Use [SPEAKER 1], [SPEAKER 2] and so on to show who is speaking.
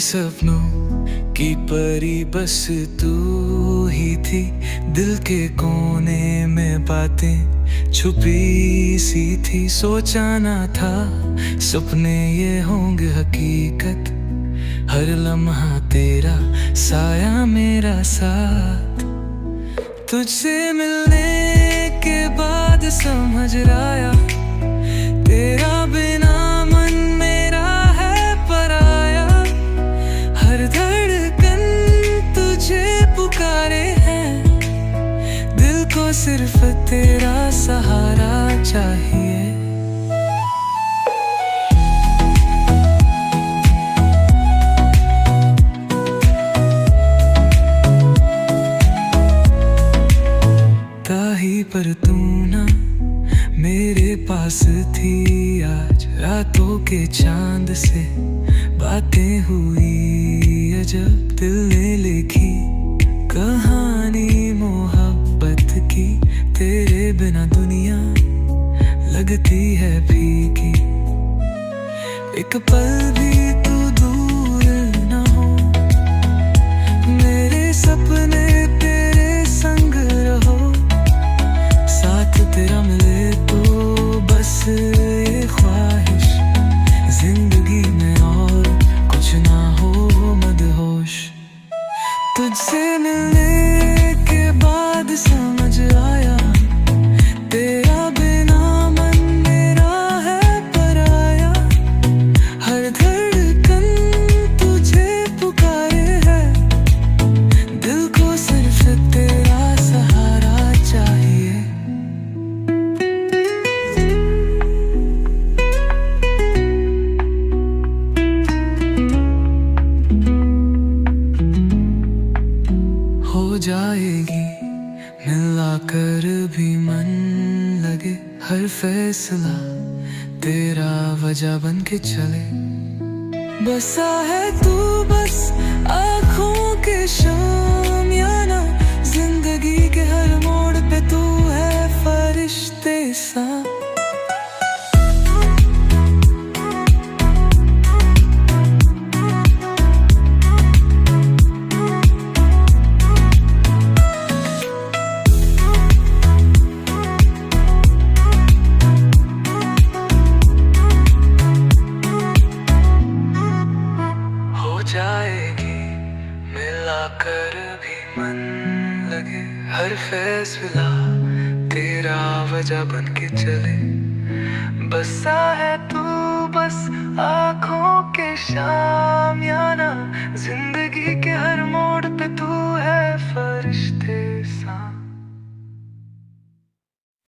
[SPEAKER 1] सपनों की परी बस तू ही थी। दिल के कोने में बातें छुपी सी थी। सोचा ना था सपने ये होंगे हकीकत। हर लम्हा तेरा साया मेरा साथ। तुझसे मिलने के बाद समझ आया तेरा बिना मन मेरा है पराया। हर धड़कन तुझे पुकारे है। दिल को सिर्फ तेरा सहारा चाहिए। ताही पर तू ना मेरे पास थी। आज रातों के चांद से बातें हुई अजब। दिल ने लिखी कहानी मोहब्बत की। तेरे बिना दुनिया लगती है फीकी। एक पल भी तू दूर ना हो। मेरे सपने तेरे संग रहो। साथ तेरा मिले तो बस ये ख्वाहिश। जिंदगी में और कुछ ना हो मदहोश। तुझसे मिलने के बाद समझ आया तेरा बिना मन मेरा है पराया। हर धड़कन तुझे पुकारे है। दिल को सिर्फ तेरा सहारा चाहिए। हो जाएगी मिलाकर भी मन लगे। हर फैसला तेरा वजह बन के चले। बसा है तू बस आँखों के शामियाना। जिंदगी के हर मोड़ पे तू है फरिश्ते सा। जाएगी मिलाकर भी मन लगे। हर फैसला तेरा वजह बन के चले। बसा है तू बस आँखों के शाम।